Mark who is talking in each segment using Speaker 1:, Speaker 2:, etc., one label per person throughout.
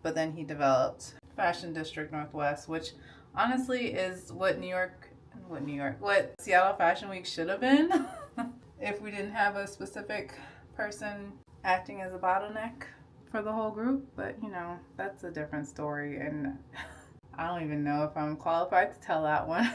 Speaker 1: but then he developed Fashion District Northwest, which honestly is what Seattle Fashion Week should have been if we didn't have a specific person acting as a bottleneck for the whole group. But that's a different story, and I don't even know if I'm qualified to tell that one.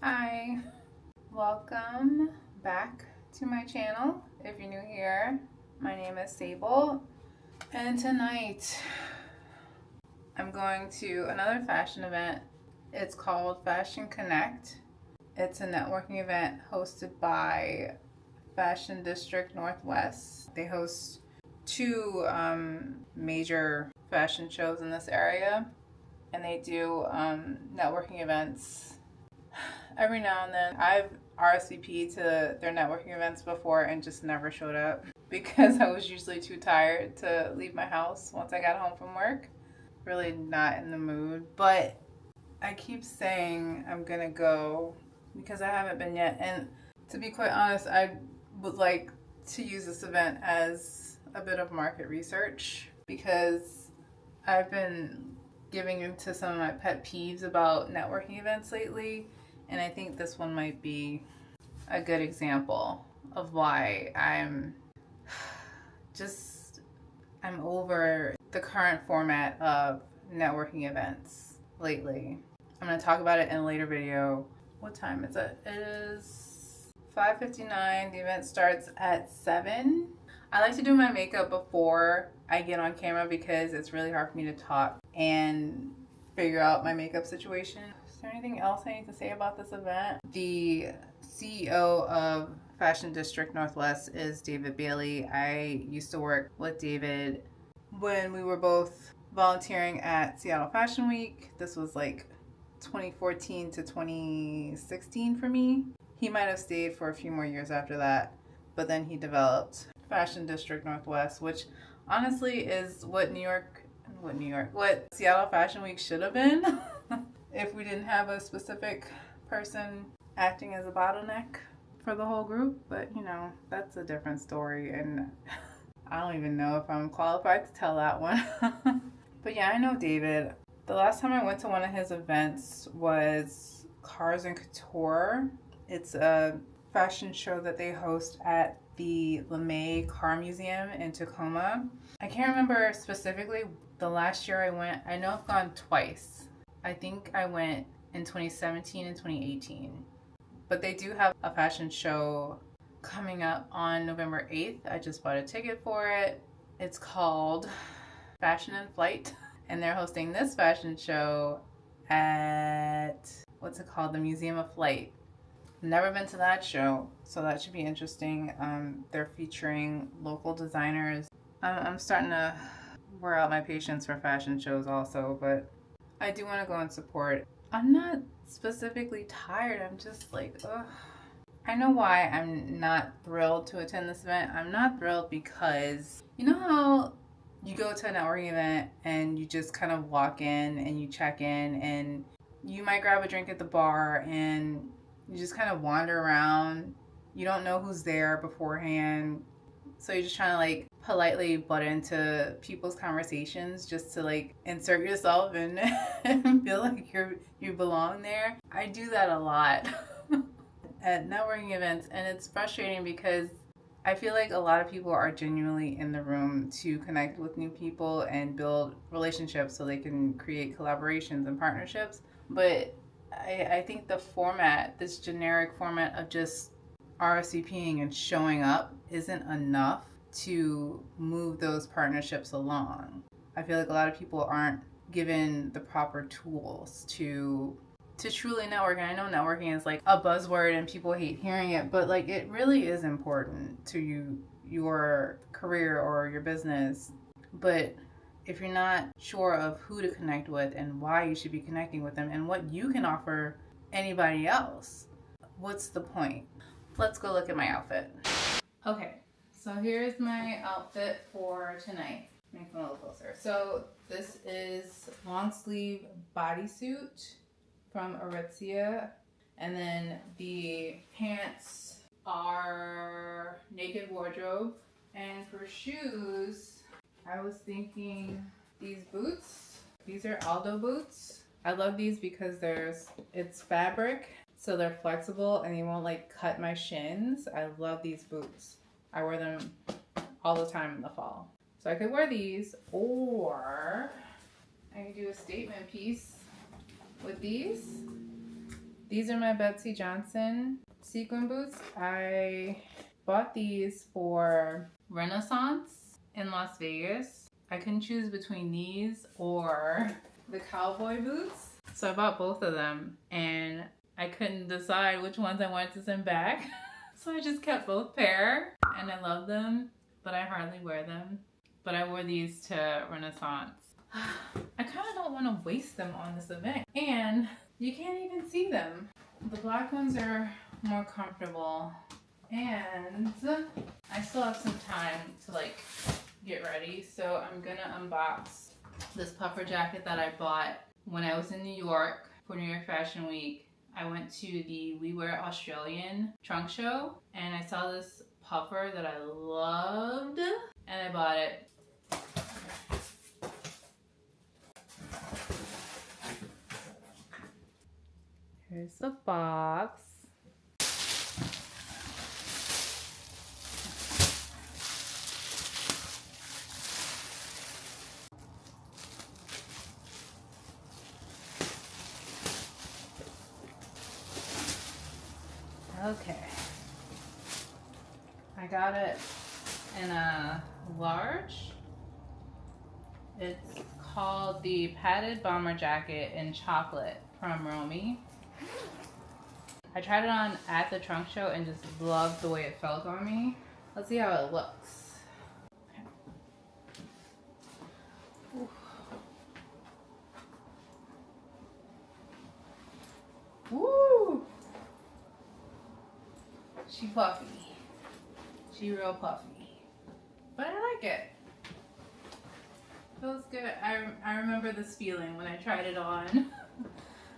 Speaker 1: Hi, welcome back to my channel. If you're new here, my name is Sable, and tonight I'm going to another fashion event. It's called Fashion Connect. It's a networking event hosted by Fashion District Northwest. They host two major fashion shows in this area, and they do networking events every now and then. I've RSVP'd to their networking events before and just never showed up because I was usually too tired to leave my house once I got home from work. Really not in the mood, but I keep saying I'm gonna go because I haven't been yet. And to be quite honest, I would like to use this event as a bit of market research because I've been giving into some of my pet peeves about networking events lately. And I think this one might be a good example of why I'm over the current format of networking events lately. I'm going to talk about it in a later video. What time is it? It is 5:59. The event starts at 7. I like to do my makeup before I get on camera because it's really hard for me to talk and figure out my makeup situation. Is there anything else I need to say about this event? The CEO of Fashion District Northwest is David Bailey. I used to work with David when we were both volunteering at Seattle Fashion Week. This was like 2014 to 2016 for me. He might have stayed for a few more years after that, but then he developed Fashion District Northwest, which honestly is what Seattle Fashion Week should have been if we didn't have a specific person acting as a bottleneck for the whole group. But that's a different story, and I don't even know if I'm qualified to tell that one. But yeah, I know David. The last time I went to one of his events was Cars and Couture. It's a fashion show that they host at the LeMay Car Museum in Tacoma. I can't remember specifically the last year I went. I know I've gone twice. I think I went in 2017 and 2018. But they do have a fashion show coming up on November 8th. I just bought a ticket for it. It's called Fashion in Flight, and they're hosting this fashion show at, the Museum of Flight. Never been to that show, so that should be interesting. They're featuring local designers. I'm starting to wear out my patience for fashion shows also, but I do want to go and support. I'm not specifically tired. I'm just like, ugh. I know why I'm not thrilled to attend this event. I'm not thrilled because you know how you go to a networking event and you just kind of walk in and you check in and you might grab a drink at the bar and you just kind of wander around. You don't know who's there beforehand. So you're just trying to like politely butt into people's conversations just to like insert yourself and feel like you belong there. I do that a lot at networking events, and it's frustrating because I feel like a lot of people are genuinely in the room to connect with new people and build relationships so they can create collaborations and partnerships. But I think the format, this generic format of just RSVPing and showing up isn't enough to move those partnerships along. I feel like a lot of people aren't given the proper tools to to truly network, and I know networking is like a buzzword and people hate hearing it, but like it really is important to your career or your business. But if you're not sure of who to connect with and why you should be connecting with them and what you can offer anybody else, what's the point? Let's go look at my outfit. Okay, so here's my outfit for tonight. Make them a little closer. So this is long sleeve bodysuit from Aritzia, and then the pants are Naked Wardrobe. And for shoes, I was thinking these boots. These are Aldo boots. I love these because it's fabric, so they're flexible and they won't like cut my shins. I love these boots. I wear them all the time in the fall. So I could wear these, or I could do a statement piece with these. These are my Betsy Johnson sequin boots. I bought these for Renaissance in Las Vegas. I couldn't choose between these or the cowboy boots. So I bought both of them and I couldn't decide which ones I wanted to send back. So I just kept both pair and I love them, but I hardly wear them. But I wore these to Renaissance. I kind of don't want to waste them on this event. And you can't even see them. The black ones are more comfortable. And I still have some time to like get ready. So I'm gonna unbox this puffer jacket that I bought when I was in New York for New York Fashion Week. I went to the We Wear Australian trunk show and I saw this puffer that I loved and I bought it. Here's the box. Okay. I got it in a large. It's called the Padded Bomber Jacket in Chocolate from Romy. I tried it on at the trunk show and just loved the way it felt on me. Let's see how it looks. Okay. Woo! She puffy. She real puffy. But I like it. Feels good. I remember this feeling when I tried it on.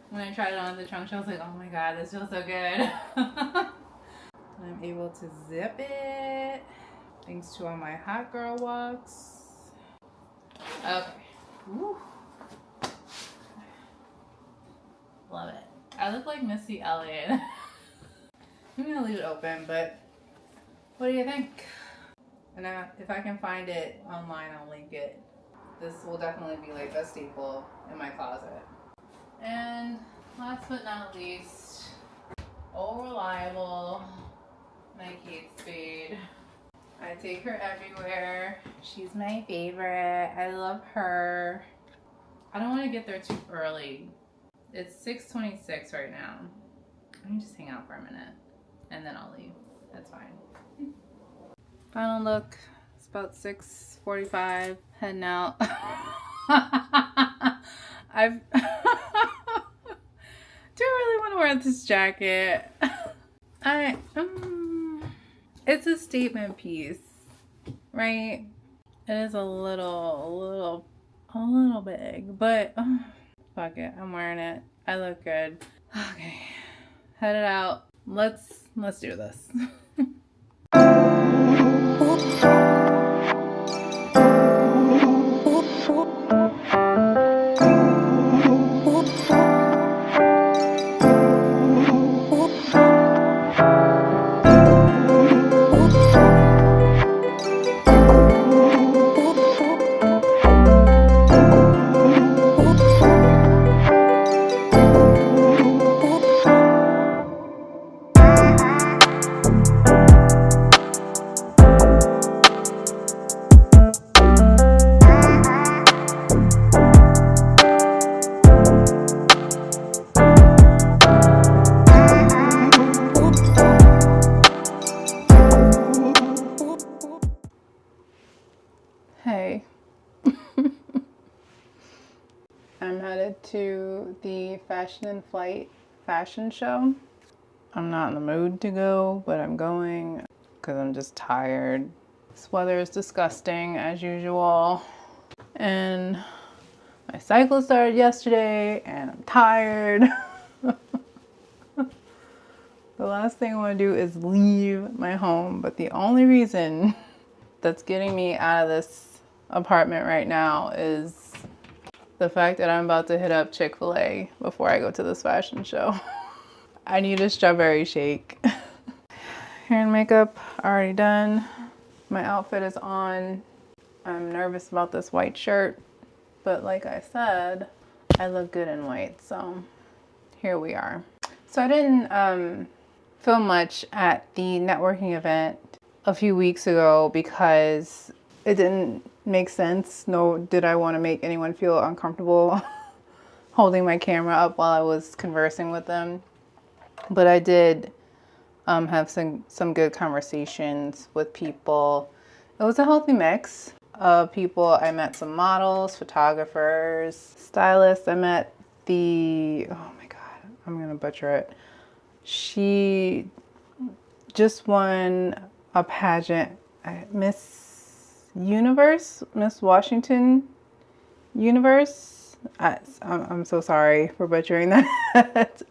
Speaker 1: When I tried it on at the trunk show, I was like, oh my god, this feels so good. I'm able to zip it. Thanks to all my hot girl walks. Okay. Woo. Love it. I look like Missy Elliott. I'm gonna leave it open, but what do you think? And if I can find it online, I'll link it. This will definitely be like a staple in my closet. And last but not least, oh reliable, my Kate Spade. I take her everywhere. She's my favorite. I love her. I don't want to get there too early. It's 6:26 right now. Let me just hang out for a minute and then I'll leave. That's fine. Final look. It's about 6:45. Heading out. I've do I really want to wear this jacket? It's a statement piece, right? It is a little big, but fuck it, I'm wearing it. I look good. Okay, headed out. Let's do this. to the Fashion in Flight fashion show. I'm not in the mood to go, but I'm going because I'm just tired. This weather is disgusting as usual. And my cycle started yesterday and I'm tired. The last thing I want to do is leave my home, but the only reason that's getting me out of this apartment right now is the fact that I'm about to hit up Chick-fil-A before I go to this fashion show. I need a strawberry shake. Hair and makeup already done. My outfit is on. I'm nervous about this white shirt, but like I said, I look good in white, so here we are. So I didn't film much at the networking event a few weeks ago because it didn't make sense, nor did I want to make anyone feel uncomfortable holding my camera up while I was conversing with them. But I did have some good conversations with people. It was a healthy mix of people. I met some models, photographers, stylists. I met oh my God, I'm gonna butcher it. She just won a pageant, Miss Washington Universe. I'm so sorry for butchering that.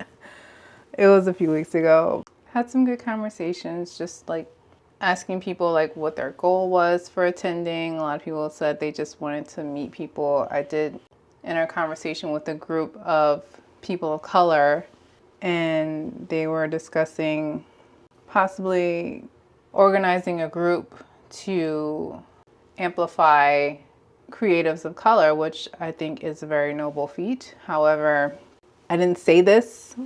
Speaker 1: It was a few weeks ago. Had some good conversations, just like asking people like what their goal was for attending. A lot of people said they just wanted to meet people. I did enter a conversation with a group of people of color, and they were discussing possibly organizing a group to amplify creatives of color, which I think is a very noble feat. However, I didn't say this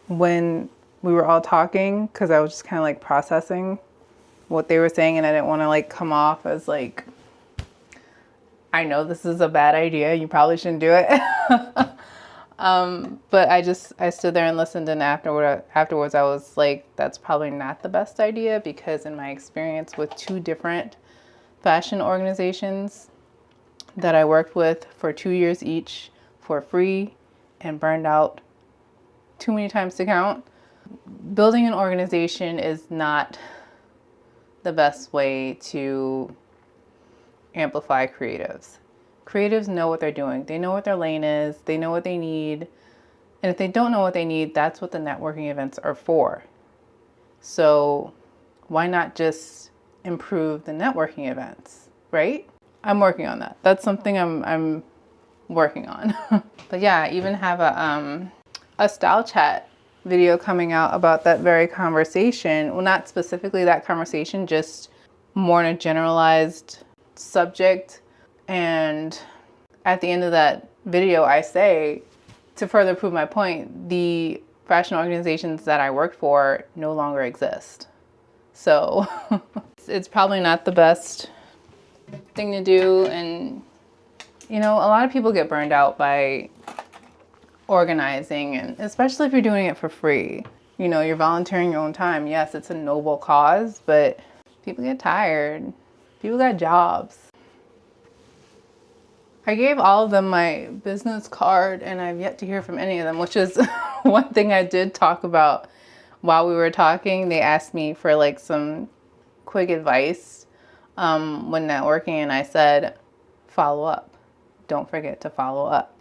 Speaker 1: when we were all talking because I was just kind of like processing what they were saying, and I didn't want to like come off as like, I know this is a bad idea, you probably shouldn't do it. But I stood there and listened, and afterwards I was like, that's probably not the best idea, because in my experience with 2 different fashion organizations that I worked with for 2 years each for free and burned out too many times to count, building an organization is not the best way to amplify creatives. Creatives know what they're doing. They know what their lane is. They know what they need. And if they don't know what they need, that's what the networking events are for. So why not just improve the networking events, right? I'm working on that. That's something I'm working on. But yeah, I even have a style chat video coming out about that very conversation. Well, not specifically that conversation, just more in a generalized subject. And at the end of that video, I say, to further prove my point, the fashion organizations that I worked for no longer exist. So it's probably not the best thing to do. And, you know, a lot of people get burned out by organizing, and especially if you're doing it for free. You know, you're volunteering your own time. Yes, it's a noble cause, but people get tired. People got jobs. I gave all of them my business card, and I've yet to hear from any of them, which is one thing I did talk about while we were talking. They asked me for like some quick advice when networking, and I said, follow up. Don't forget to follow up.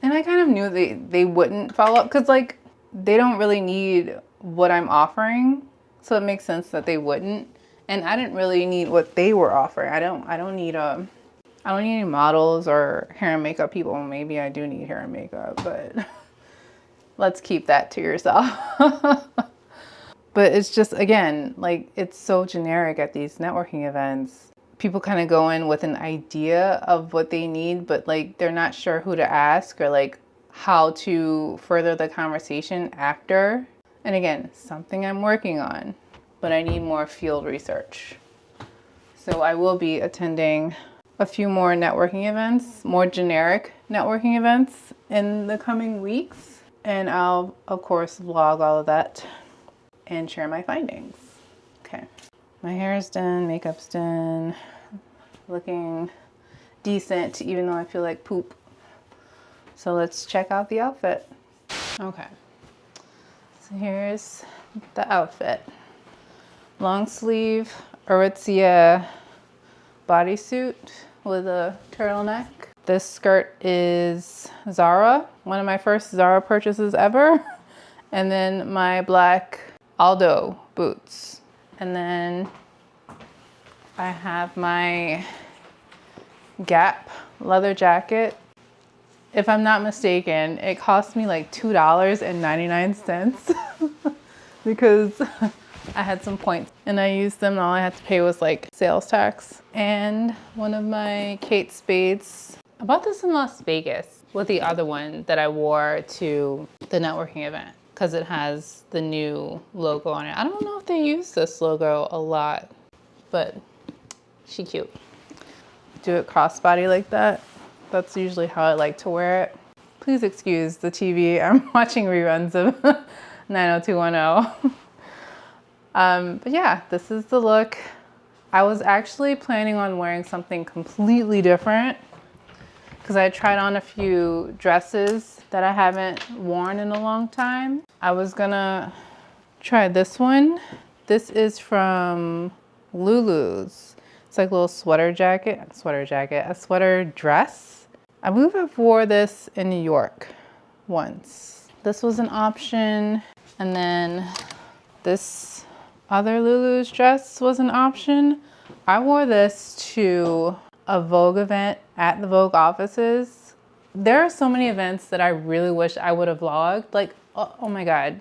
Speaker 1: And I kind of knew they wouldn't follow up because like they don't really need what I'm offering. So it makes sense that they wouldn't. And I didn't really need what they were offering. I don't need any models or hair and makeup people. Maybe I do need hair and makeup, but let's keep that to yourself. But it's just, again, like it's so generic at these networking events. People kind of go in with an idea of what they need, but like they're not sure who to ask or like how to further the conversation after. And again, something I'm working on, but I need more field research. So I will be attending a few more networking events, more generic networking events in the coming weeks. And I'll, of course, vlog all of that and share my findings. Okay. My hair is done, makeup's done, looking decent, even though I feel like poop. So let's check out the outfit. Okay, so here's the outfit. Long sleeve Aritzia bodysuit with a turtleneck. This skirt is Zara, one of my first Zara purchases ever. And then my black Aldo boots. And then I have my Gap leather jacket. If I'm not mistaken, it cost me like $2.99 because I had some points and I used them and all I had to pay was like sales tax. And one of my Kate Spades. I bought this in Las Vegas with the other one that I wore to the networking event because it has the new logo on it. I don't know if they use this logo a lot, but she cute. Do it crossbody like that. That's usually how I like to wear it. Please excuse the TV. I'm watching reruns of 90210. But yeah, this is the look. I was actually planning on wearing something completely different because I tried on a few dresses that I haven't worn in a long time. I was gonna try this one. This is from Lulu's. It's like a little sweater dress. I believe I wore this in New York once. This was an option. And then this other Lulu's dress was an option. I wore this to a Vogue event at the Vogue offices. There are so many events that I really wish I would have vlogged. Like, oh my God.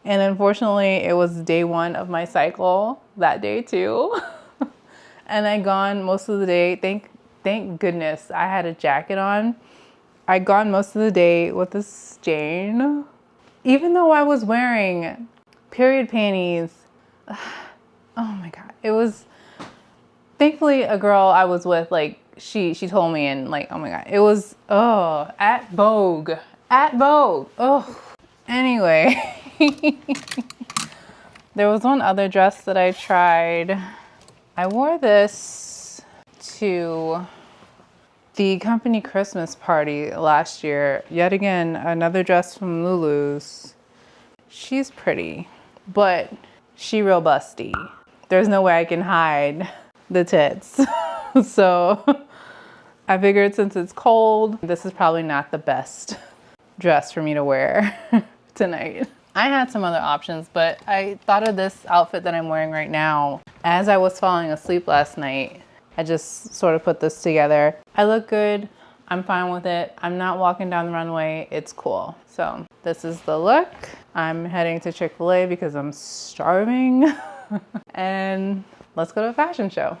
Speaker 1: And unfortunately, it was day one of my cycle that day too. And I gone most of the day. Thank goodness I had a jacket on. I gone most of the day with a stain. Even though I was wearing period panties. Oh my God. It was, thankfully a girl I was with, like, she told me, and like, oh my God, it was, at Vogue. Oh, anyway. There was one other dress that I tried. I wore this to the company Christmas party last year. Yet again, another dress from Lulu's. She's pretty, but she real busty. There's no way I can hide the tits. So I figured since it's cold, this is probably not the best dress for me to wear tonight. I had some other options, but I thought of this outfit that I'm wearing right now. As I was falling asleep last night, I just sort of put this together. I look good. I'm fine with it. I'm not walking down the runway. It's cool. So this is the look. I'm heading to Chick-fil-A because I'm starving. And let's go to a fashion show.